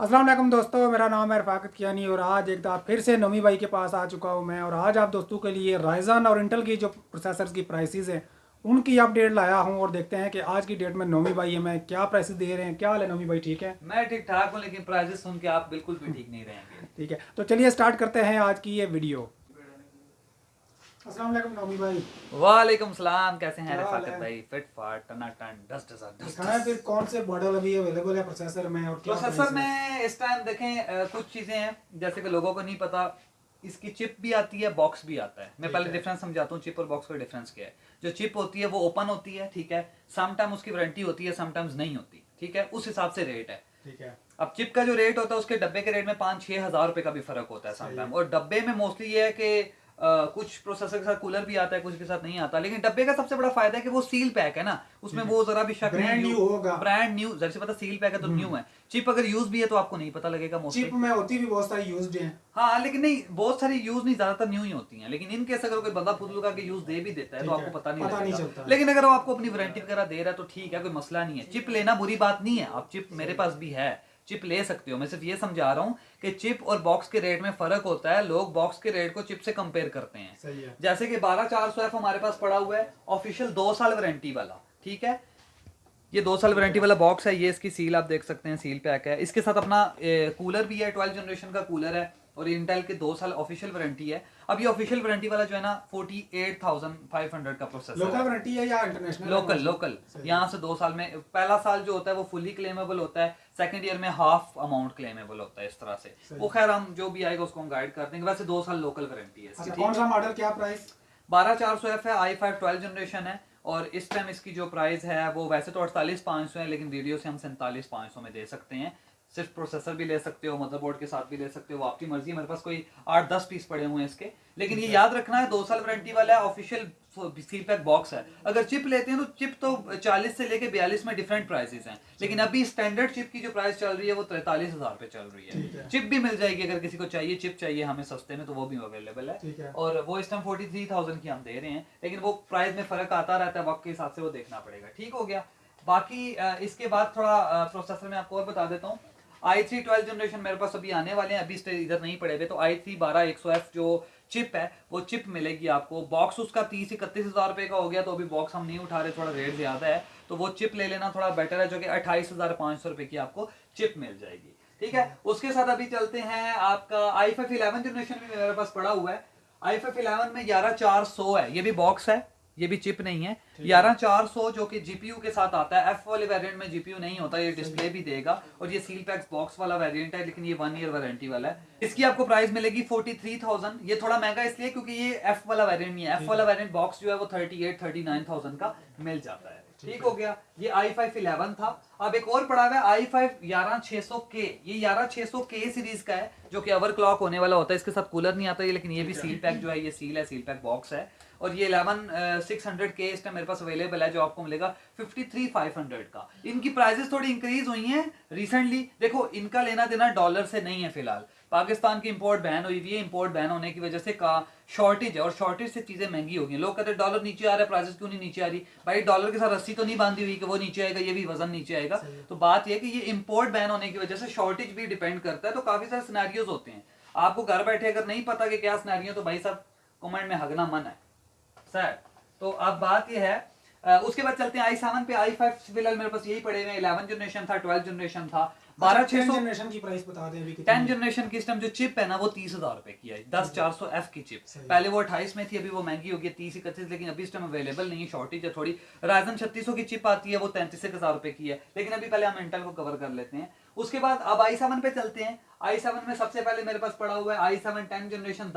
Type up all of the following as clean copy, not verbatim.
अस्सलाम वालेकुम दोस्तों, मेरा नाम है रफ़ाकत कियानी और आज एक दफ़ा फिर से नोमी भाई के पास आ चुका हूँ मैं। और आज आप दोस्तों के लिए राइज़न और इंटेल की जो प्रोसेसर्स की प्राइसेस हैं उनकी अपडेट लाया हूँ। और देखते हैं कि आज की डेट में नोमी भाई हमें क्या प्राइसेस दे रहे हैं। क्या हाल है नोमी भाई, ठीक है? मैं ठीक ठाक हूँ, लेकिन प्राइजेस सुन के आप बिल्कुल भी ठीक नहीं रहेंगे। ठीक है, तो चलिए स्टार्ट करते हैं आज की ये वीडियो। अस्सलाम वालेकुम नोमी भाई। वालेकुम सलाम, कैसे हैं क्या हाल रफाकत है? भाई? फिट फाट टनाटन डस डस डस दिखाएं डस। फिर कौन से मॉडल अभी अवेलेबल है प्रोसेसर में और क्या प्रोसेसर प्राइस है। में इस टाइम देखें, कुछ चीज़ें हैं जैसे कि लोगों को नहीं पता। इसकी चिप भी आती है, बॉक्स भी आता है। मैं ठीक पहले है। डिफरेंस समझाता हूँ, चिप और बॉक्स का डिफरेंस क्या है। जो चिप होती है वो ओपन होती है, ठीक है। समटाइम उसकी वारंटी होती है, समटाइम्स नहीं होती, ठीक है। उस हिसाब से रेट है। ठीक है। अब चिप का जो रेट होता है उसके डब्बे के रेट में 5-6 हज़ार रुपए का भी फर्क होता है सही है। समटाइम। और डब्बे में मोस्टली ये है कि कुछ प्रोसेसर के साथ कूलर भी आता है, कुछ के साथ नहीं आता। लेकिन डब्बे का सबसे बड़ा फायदा है कि वो सील पैक है ना, उसमें ठीक है, वो जरा भी शक नहीं। ब्रांड न्यू होगा। ब्रांड न्यू, जैसे पता सील पैक है तो न्यू है। चिप अगर यूज भी है तो आपको नहीं पता लगेगा चिप मोस्टली। में होती भी बहुत सारी यूज्ड हैं। हाँ, लेकिन नहीं, बहुत सारी यूज नहीं, ज्यादातर न्यू ही होती हैं। लेकिन इन केस अगर कोई बंदा फुदलू का यूज दे भी देता है तो ठीक है, आपको पता नहीं पता नहीं लगेगा। चलता। लेकिन अगर वो आपको अपनी वारंटी वगैरह दे रहा है तो ठीक है, कोई मसला नहीं है। चिप लेना बुरी बात नहीं है, आप चिप मेरे पास भी है, चिप ले सकते हो। मैं सिर्फ ये समझा रहा हूँ कि चिप और बॉक्स के रेट में फर्क होता है। लोग बॉक्स के रेट को चिप से कंपेयर करते हैं। सही है। जैसे कि 12400F हमारे पास पड़ा हुआ है, ऑफिशियल 2 साल वारंटी वाला, ठीक है। ये 2 साल वारंटी वाला बॉक्स है। ये इसकी सील आप देख सकते हैं, सील पैक है। इसके साथ अपना कूलर भी है, 12 जनरेशन का कूलर है। और इंटेल के 2 साल ऑफिशियल वारंटी है। अब ये ऑफिशियल वारंटी वाला जो है ना 48,500 का प्रोसेसर लोकल है। वारंटी है या इंटरनेशनल? Local local. यहाँ से 2 साल में पहला साल जो होता है वो फुली क्लेमेबल होता है, सेकंड ईयर में हाफ अमाउंट क्लेमेबल होता है, इस तरह से। वो खैर हम जो भी आएगा उसको हम गाइड कर देंगे। वैसे 2 साल लोकल वारंटी है इसकी, अच्छा, ठीक कौन सा है। मॉडल, क्या प्राइस? 12400F है, i5 12 जनरेशन है। और इस टाइम इसकी जो प्राइस है वो वैसे तो 48,500 है, लेकिन वीडियो से हम 47,500 में दे सकते हैं। सिर्फ प्रोसेसर भी ले सकते हो, मदरबोर्ड के साथ भी ले सकते हो, आपकी मर्जी। मेरे पास कोई 8-10 पीस पड़े हुए हैं इसके। लेकिन ये याद रखना है 2 साल वारंटी वाला है, ऑफिशियल सील पैक बॉक्स है। अगर चिप लेते हैं तो चिप तो 40 से लेके 42 में डिफरेंट प्राइसेस हैं। लेकिन अभी स्टैंडर्ड चिप की जो प्राइस चल रही है वो 43,000 पे चल रही है। चिप भी मिल जाएगी, अगर किसी को चाहिए चिप चाहिए हमें सस्ते में तो वो भी अवेलेबल है। और वो इस टाइम 43,000 की हम दे रहे हैं, लेकिन वो प्राइस में फर्क आता रहता है, वक्त के हिसाब से वो देखना पड़ेगा। ठीक हो गया। बाकी इसके बाद थोड़ा प्रोसेसर में आपको और बता देता हूँ। i3 12 जनरेशन मेरे पास अभी आने वाले हैं, अभी इधर नहीं पड़े हुए। तो i3 12100F जो चिप है वो चिप मिलेगी आपको। बॉक्स उसका 30-31 हज़ार रुपए का हो गया, तो अभी बॉक्स हम नहीं उठा रहे, थोड़ा रेट ज्यादा है। तो वो चिप ले लेना थोड़ा बेटर है, जो कि 28,500 रुपए की आपको चिप मिल जाएगी, ठीक है। उसके साथ अभी चलते हैं, आपका i5 11 जनरेशन भी मेरे पास पड़ा हुआ है। i5 11 में 11400 है, ये भी बॉक्स है, ये भी चिप नहीं है। 11400 जो कि जीपीयू के साथ आता है। एफ वाले वेरिएंट में जीपीयू नहीं होता, ये डिस्प्ले भी देगा। और ये सील पैक्स बॉक्स वाला वेरिएंट है, लेकिन ये 1 ईयर वारंटी वाला है। इसकी आपको प्राइस मिलेगी 43,000। ये थोड़ा महंगा इसलिए क्योंकि ये एफ वाला वेरिएंट नहीं है। एफ वाला वेरिएंट बॉक्स जो है वो 38-39,000 का मिल जाता है। ठीक हो गया। ये i5 11 था। अब एक और पड़ा हुआ है i5 11600K। ये 11600K सीरीज का है, जो कि ओवर क्लॉक होने वाला होता है। इसके साथ कूलर नहीं आता है, लेकिन ये भी सील पैक जो है, ये सील है, सील पैक बॉक्स है। और ये 11600K इस टाइम मेरे पास अवेलेबल है, जो आपको मिलेगा 53,500 का। इनकी प्राइसेस थोड़ी इंक्रीज हुई हैं रिसेंटली। देखो, इनका लेना देना डॉलर से नहीं है फिलहाल। पाकिस्तान की इंपोर्ट बैन हुई हुई है। इंपोर्ट बैन होने की वजह से का शॉर्टेज है, और शॉर्टेज से चीजें महंगी हो गई। लोग कहते हैं डॉलर नीचे आ रहा है, प्राइसेस क्यों नहीं नीचे आ रही? भाई, डॉलर के साथ रस्सी तो नहीं बांधी हुई कि वो नीचे आएगा, ये भी वजन नीचे आएगा। तो बात यह है कि ये इंपोर्ट बैन होने की वजह से शॉर्टेज भी डिपेंड करता है। तो काफी सारे सिनेरियोज होते हैं। आपको घर बैठे अगर नहीं पता कि क्या सिनेरियो, तो भाई साहब कमेंट में हगना मन है सर। तो अब बात यह है, उसके बाद चलते हैं i7 पे। i5 फिलहाल मेरे पास यही पड़े हुए। 11 जनरेशन था, 12 जनरेशन था, 12600 जनरेशन की प्राइस बता दें अभी 10 जनरेशन की सिस्टम जो चिप है ना वो 30,000 रुपए की है। 10400F की चिप। पहले वो 28 में थी, अभी वो महंगी हो गई 30-31, लेकिन अभी इस टाइम अवेलेबल नहीं है, शॉर्टेज है थोड़ी। Ryzen 3600 की चिप आती है, वो 33,000 रुपए की है। लेकिन अभी पहले हम इंटेल को कवर कर लेते हैं। उसके बाद अब i7 पे चलते हैं। i7 में सबसे पहले मेरे पास पड़ा हुआ है i7 10 जनरेशन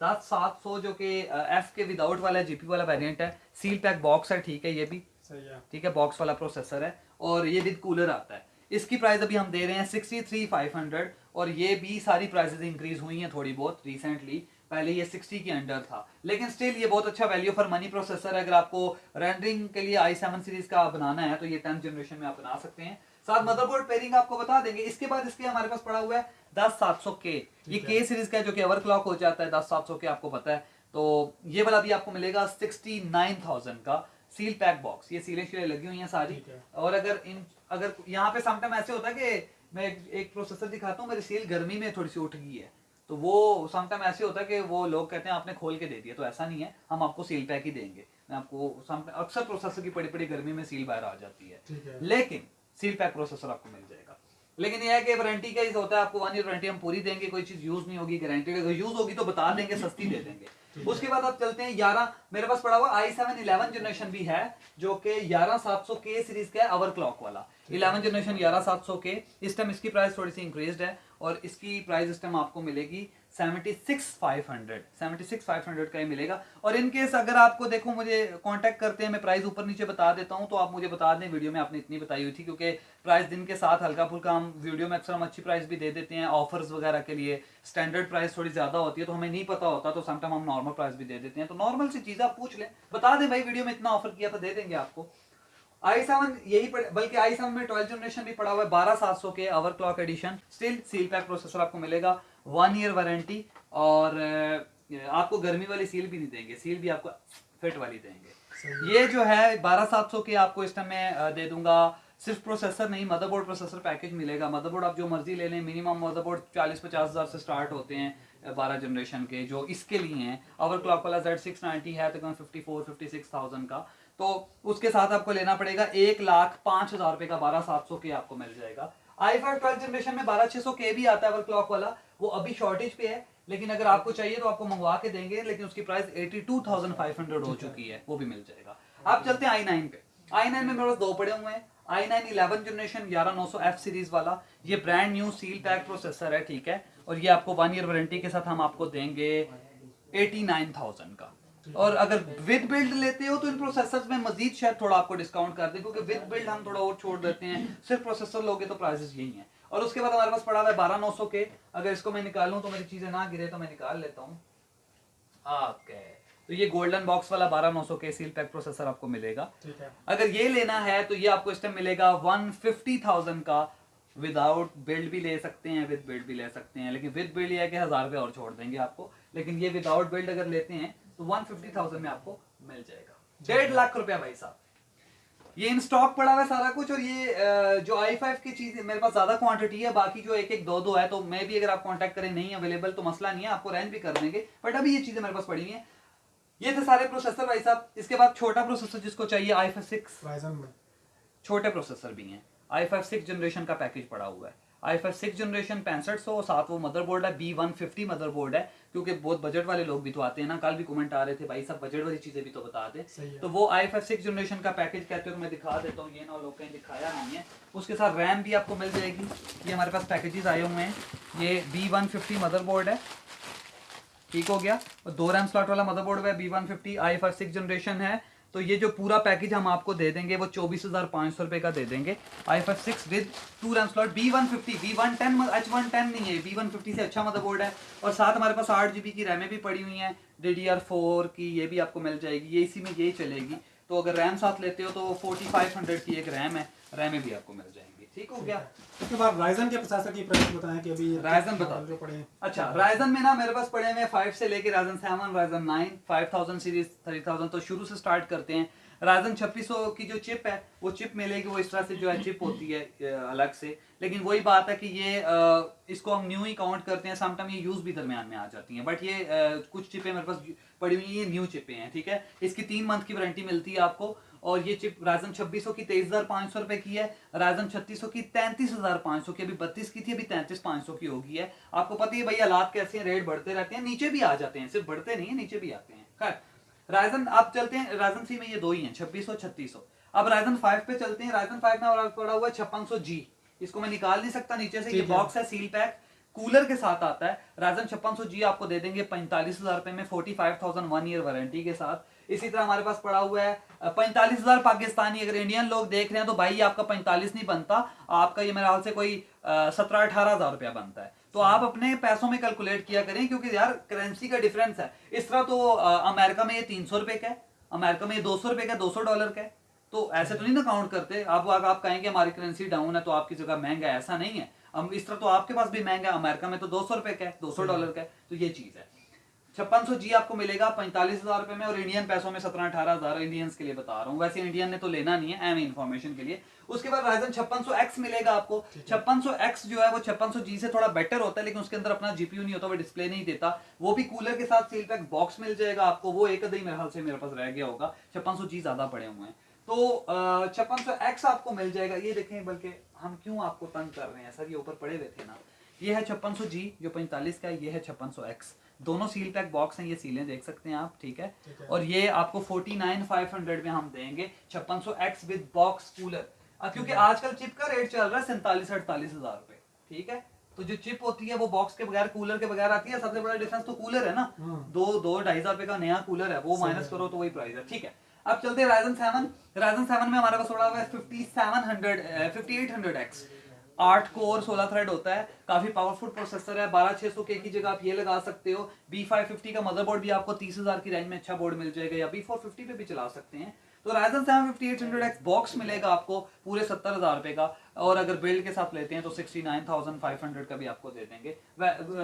10700 जो कि एफ के विदाउट वाला जीपी वाला वेरिएंट है। सील पैक बॉक्स है, ठीक है, ये भी सही है। ठीक है, बॉक्स वाला प्रोसेसर है। और ये विद कूलर आता है। इसकी प्राइस अभी हम दे रहे हैं 63,500। और ये भी सारी प्राइसेस इंक्रीज हुई हैं थोड़ी बहुत रिसेंटली। पहले ये 60 के अंडर था, लेकिन स्टिल ये बहुत अच्छा वैल्यू फॉर मनी प्रोसेसर है। अगर आपको रेंडरिंग के लिए i7 सीरीज का बनाना है तो ये 10th जनरेशन में आप बना सकते हैं। साथ मदरबोर्ड पेयरिंग आपको बता देंगे। इसके बाद इसके हमारे पास पड़ा हुआ है 10700K। ये K सीरीज का है, जो कि ओवर क्लॉक हो जाता है। 10700K आपको पता है। तो ये वाला भी आपको मिलेगा 69,000 का सील पैक बॉक्स। ये सीलें शीलें लगी हुई हैं सारी। और अगर यहाँ पे समटाइम ऐसे होता है कि मैं एक प्रोसेसर दिखाता हूँ, मेरी सील गर्मी में थोड़ी सी उठ गई है, तो वो समटाइम ऐसे होता है कि वो लोग कहते हैं आपने खोल के दे दिया, तो ऐसा नहीं है, हम आपको सील पैक ही देंगे। मैं आपको अक्सर प्रोसेसर की बड़ी बड़ी गर्मी में सील बाहर आ जाती है, लेकिन सील पैक प्रोसेसर आपको मिल जाएगा। लेकिन यह है कि वारंटी का होता है, आपको 1 ईयर वारंटी हम पूरी देंगे, कोई चीज यूज नहीं होगी, गारंटेड, अगर यूज होगी तो बता देंगे, सस्ती दे देंगे। उसके बाद आप चलते हैं 11, मेरे पास पड़ा हुआ i7 11 जनरेशन भी है, जो कि 11700K सीरीज का है, ओवर क्लॉक वाला 11 जनरेशन 11700K। इस टाइम इसकी प्राइस थोड़ी सी इंक्रीज्ड है, और इसकी प्राइस इस टाइम आपको मिलेगी 76,500 का ही मिलेगा। और इन केस अगर आपको देखो मुझे कांटेक्ट करते हैं, मैं प्राइस ऊपर नीचे बता देता हूं, तो आप मुझे बता दें, वीडियो में आपने इतनी बताई हुई थी, क्योंकि प्राइस दिन के साथ हल्का फुल्का हम वीडियो में अक्सर हम अच्छी प्राइस भी दे देते हैं ऑफर्स वगैरह के लिए। स्टैंडर्ड प्राइस थोड़ी ज्यादा होती है तो हमें नहीं पता होता, तो समटाइम हम नॉर्मल प्राइस भी दे देते हैं। तो नॉर्मल सी चीज आप पूछ लें, बता दें भाई वीडियो में इतना ऑफर किया तो दे देंगे आपको। i7 यही बल्कि i7 में 12 जनरेशन भी पड़ा हुआ है, 12700 के overclock edition, still seal pack processor आपको मिलेगा, 1 ईयर वारंटी, और आपको गर्मी वाली सील भी नहीं देंगे, सील भी आपको फिट वाली देंगे। ये जो है 12700 के आपको इस टाइम में दे दूंगा। सिर्फ प्रोसेसर नहीं, मदरबोर्ड प्रोसेसर पैकेज मिलेगा। मदरबोर्ड आप जो मर्जी ले लें, मिनिमम मदरबोर्ड 40-50 हज़ार से स्टार्ट होते हैं 12 जनरेशन के, जो इसके लिए हैं। ओवर क्लॉक वाला Z690 है तकरीबन 54-56,000 का, तो उसके साथ आपको लेना पड़ेगा 1,05,000 रुपए का 12700 के आपको मिल जाएगा। i5 12 जनरेशन में 12600 के भी आता है ओवर क्लॉक वाला, वो अभी शॉर्टेज पे है, लेकिन अगर आपको चाहिए तो आपको मंगवा के देंगे, लेकिन उसकी प्राइस 82,500 हो चुकी है, वो भी मिल जाएगा। आप चलते हैं i9 पे। i9 में मेरे पास दो पड़े हुए हैं, i9 11 जनरेशन 11900F सीरीज वाला, ये brand new seal pack processor है, ठीक है, और ये आपको 1 ईयर वारंटी के साथ हम आपको देंगे 89,000 का। और अगर विद बिल्ड लेते हो तो इन प्रोसेसर्स में मजीद शायद थोड़ा आपको डिस्काउंट कर दें, क्योंकि विद बिल्ड हम थोड़ा और छोड़ देते हैं, सिर्फ प्रोसेसर लोगे तो प्राइसेस यही हैं। और उसके बाद हमारे पास पड़ा हुआ है 12900 के, अगर इसको मैं निकालूं तो मेरी चीजें ना गिरे तो मैं निकाल लेता हूँ। ओके, तो ये गोल्डन बॉक्स वाला 12900 के सील पैक प्रोसेसर आपको मिलेगा। अगर ये लेना है तो ये आपको इस टाइम मिलेगा 150,000 का, विदाउट बिल्ड भी ले सकते हैं, विद बिल्ड भी ले सकते हैं, लेकिन विद बिल्ड ये है कि 1000 रुपये और छोड़ देंगे आपको, लेकिन ये विदाउट बिल्ड अगर लेते हैं तो 150,000 में आपको मिल जाएगा। 1.5 लाख रुपया भाई साहब, ये इन स्टॉक पड़ा हुआ है सारा कुछ। और ये जो i5 की चीज मेरे पास ज्यादा क्वांटिटी है, बाकी जो एक एक दो दो है, तो मैं भी अगर आप कांटेक्ट करें नहीं अवेलेबल तो मसला नहीं है, आपको रेंज भी कर देंगे, बट अभी ये चीजें मेरे पास पड़ी हुई है। ये थे सारे प्रोसेसर भाई साहब। इसके बाद छोटा प्रोसेसर जिसको चाहिए i5 6 राइजन में छोटे प्रोसेसर भी हैं। i5 6 जनरेशन का पैकेज पड़ा हुआ है, i5 6 जनरेशन 6500, साथ वो मदरबोर्ड है, B150 मदरबोर्ड है, क्योंकि बहुत बजट वाले लोग भी तो आते हैं ना, कल भी कमेंट आ रहे थे भाई सब बजट वाली चीजें भी तो बता दे, तो वो i5 6 जनरेशन का पैकेज कहते हो, मैं दिखा देता हूँ, ये ना लोग कहीं दिखाया नहीं है। उसके साथ रैम भी आपको मिल जाएगी, ये हमारे पास पैकेजेस आए हुए हैं। ये B150 मदरबोर्ड है, ठीक हो गया, और 2 रैम स्लॉट वाला मदरबोर्ड है, B150 i5 6 जनरेशन है, तो ये जो पूरा पैकेज हम आपको दे देंगे वो 24,500 रुपए का दे देंगे। i5 6 with 2 RAM slot, B150 B110 H110 नहीं है, B150 से अच्छा मदरबोर्ड है, और साथ हमारे पास 8 GB की रैमें भी पड़ी हुई हैं, DDR4 की, ये भी आपको मिल जाएगी, ये इसी में यही चलेगी। तो अगर रैम साथ लेते हो तो 4500 की एक रैम है, रैमें भी आपको मिल जाएंगी, ठीक हो गया। उसके बाद राइजन के प्रोसेसर की प्राइस बताएं कि अभी राइजन बता जो पड़े हैं। अच्छा, राइजन में ना मेरे पास पड़े हुए 5 से लेके राइजन 7, राइजन 9, 5000 सीरीज, 3000, तो शुरू से स्टार्ट करते हैं। राइजन 2600 की जो चिप है वो चिप मिलेगी, वो इस तरह से जो है चिप होती है अलग से, लेकिन वही बात है कि ये इसको हम न्यू ही काउंट करते हैं, समटाइम ये यूज भी दरमियान में आ जाती हैं, बट ये कुछ चिपें मेरे पास पड़ी हुई ये न्यू चिपें हैं, ठीक है। इसकी 3 मंथ की वारंटी मिलती है आपको, और ये चिप राइजन 2600 की 23,500 रुपए की है, राइजन 3600 की 33,500 की, अभी 32 की थी, अभी 33,500 की होगी है। आपको पता ही है भाई हालात कैसे हैं, रेट बढ़ते रहते हैं, नीचे भी आ जाते हैं, सिर्फ बढ़ते नहीं है, नीचे भी आते हैं। खैर राइजन आप चलते हैं, राइजन 3 में ये दो ही हैं, 2600 3600। अब राइजन 5 पे चलते हैं। राइजन 5 में पड़ा हुआ है 5600G, इसको मैं निकाल नहीं सकता नीचे से, ये बॉक्स है सील पैक, कूलर के साथ आता है। राइजन 5600G आपको दे देंगे 45,000 रुपए में, 45,000 1 ईयर वारंटी के साथ। इसी तरह हमारे पास पड़ा हुआ है 45,000 पाकिस्तानी, अगर इंडियन लोग देख रहे हैं तो भाई आपका 45 नहीं बनता, आपका ये मेरे हाल से कोई 17-18 हज़ार रुपया बनता है। तो आप अपने पैसों में कैलकुलेट किया करें, क्योंकि यार करेंसी का डिफरेंस है। इस तरह तो अमेरिका में ये 300 रुपए का है, अमेरिका में ये 200 रुपए का, $200 का है, तो ऐसे तो नहीं ना काउंट करते। आप कहेंगे हमारी करेंसी डाउन है तो आपकी जगह महंगा है, ऐसा नहीं है। हम इस तरह तो आपके पास भी महंगा है, अमेरिका में तो 200 रुपए का है, $200 का है, तो ये चीज है। 5600G आपको मिलेगा 45,000 रुपए में, और इंडियन पैसों में 17-18 हज़ार, इंडियंस के लिए बता रहा हूँ, वैसे इंडियन ने तो लेना नहीं है, एम इन्फॉर्मेशन के लिए। उसके बाद Ryzen 5600X मिलेगा आपको। 5600X जो है वो 5600G से थोड़ा बेटर होता है, लेकिन उसके अंदर अपना जीपीयू नहीं होता, वो डिस्प्ले नहीं देता। वो भी कूलर के साथ सील पैक बॉक्स मिल जाएगा आपको। वो एक आधा ही मेरे ख्याल से मेरे पास रह गया होगा, 5600G ज्यादा पड़े हुए हैं। तो 5600X आपको मिल जाएगा। ये देखें, बल्कि हम क्यों आपको तंग कर रहे हैं सर, ये ऊपर पड़े हुए थे ना। ये है 5600G जो 45 का है, ये है 5600X। दोनों सील पैक बॉक्स हैं, ये सीलें देख सकते हैं आप, ठीक है। और ये आपको 49,500 में हम देंगे 5600X विद बॉक्स कूलर। क्योंकि आजकल चिप का रेट चल रहा है 47-48 हजार रुपए, ठीक है। तो जो चिप होती है वो बॉक्स के बगैर, कूलर के बगैर आती है। सबसे बड़ा डिफरेंस तो कूलर है ना, 2-2-2.5 रुपए का नया कूलर है, वो माइनस करो तो वही प्राइस है, ठीक है। अब चलते हैं Ryzen 7। Ryzen 7 में हमारे पास थोड़ा हुआ है 5800X। 8 कोर 16 थ्रेड होता है, काफी पावरफुल प्रोसेसर है। 12600K की जगह आप ये लगा सकते हो। B550 का मदरबोर्ड भी आपको 30,000 की रेंज में अच्छा बोर्ड मिल जाएगा, या B450 पे भी चला सकते हैं। तो Ryzen 7 5800X बॉक्स मिलेगा आपको पूरे 70,000 रुपए का, और अगर बिल्ड के साथ लेते हैं तो 69,500 का भी आपको दे देंगे।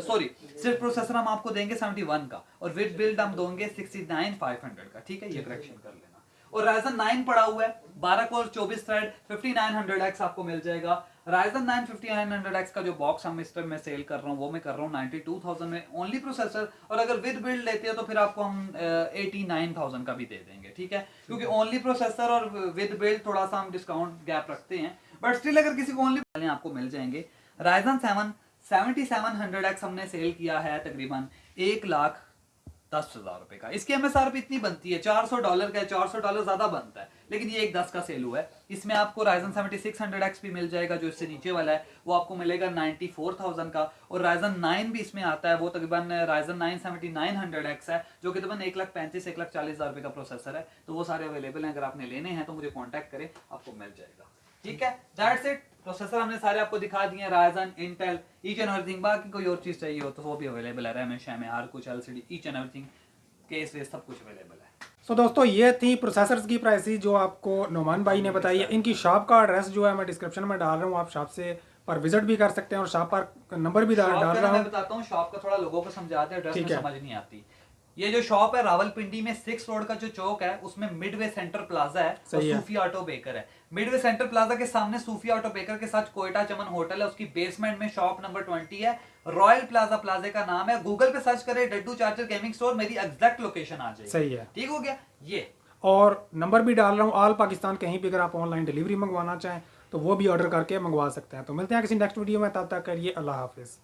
सॉरी, सिर्फ प्रोसेसर हम आपको देंगे 71 का, और विद बिल्ड हम देंगे 69,500 का, ठीक है। ये करेक्शन कर लेना। और Ryzen 9 पड़ा हुआ है, 12 कोर 24 थ्रेड 5900X आपको मिल जाएगा। Ryzen 9 5900X का जो बॉक्स हम इस टाइम में सेल कर रहा हूँ, वो मैं कर रहा हूँ 92,000 में ओनली प्रोसेसर, और अगर विद बिल्ड लेते हैं तो फिर आपको हम 89,000 का भी दे देंगे, ठीक है। क्योंकि ओनली प्रोसेसर और विद बिल्ड थोड़ा सा हम डिस्काउंट गैप रखते हैं, बट स्टिल अगर किसी को ओनली आपको मिल जाएंगे। Ryzen 7 7700X हमने सेल किया है तकरीबन 1,10,000 रुपए का। इसकी MSRP इतनी बनती है $400 का है, $400 ज्यादा बनता है, लेकिन ये 1,10 का सेल हुआ है। इसमें आपको Ryzen 7600X भी मिल जाएगा, जो इससे नीचे वाला है, वो आपको मिलेगा 94,000 का। और Ryzen 9 भी इसमें आता है, वो तकरीबन Ryzen 9 7900X है, जो कि तकरीबन 1,35,000-1,40,000 रुपए का प्रोसेसर है। तो वो सारे अवेलेबल हैं, अगर आपने लेने हैं तो मुझे कॉन्टैक्ट करें, आपको मिल जाएगा, ठीक है। That's it. प्रोसेसर हमने सारे आपको दिखा दिए, Ryzen, Intel, each and everything. बाकी कोई और चीज चाहिए हो तो वो भी अवेलेबल है, RAM, हर कुछ, LCD, each and everything, case वेस सब कुछ अवेलेबल है। सो दोस्तों, ये थी प्रोसेसर्स की प्राइसेस जो आपको नोमान भाई ने बताई है। इनकी शॉप का एड्रेस जो है मैं डिस्क्रिप्शन में डाल रहा हूँ, आप शॉप से पर विजिट भी कर सकते हैं, और शॉप पर नंबर भी डाल रहा हूँ। मैं बताता हूँ शॉप का, थोड़ा लोगों को समझाते हैं, एड्रेस में ठीक है। समझ नहीं आती। ये जो शॉप है रावलपिंडी में 6 रोड का जो चौक है, उसमें मिडवे सेंटर प्लाजा है और सही है। सूफी ऑटो बेकर है। मिडवे सेंटर प्लाजा के सामने सूफी ऑटो बेकर के साथ कोयटा चमन होटल है, उसकी बेसमेंट में शॉप नंबर 20 है। रॉयल प्लाजा प्लाजे का नाम है। गूगल पे सर्च करें डड्डू चार्जर गेमिंग स्टोर, मेरी एग्जैक्ट लोकेशन आ जाएगी। सही है, ठीक हो गया। ये और नंबर भी डाल रहा हूँ, ऑल पाकिस्तान कहीं भी अगर आप ऑनलाइन डिलीवरी मंगवाना चाहें तो वो भी ऑर्डर करके मंगवा सकते हैं। तो मिलते हैं किसी नेक्स्ट वीडियो में, तब तक के लिए अल्लाह हाफिज़।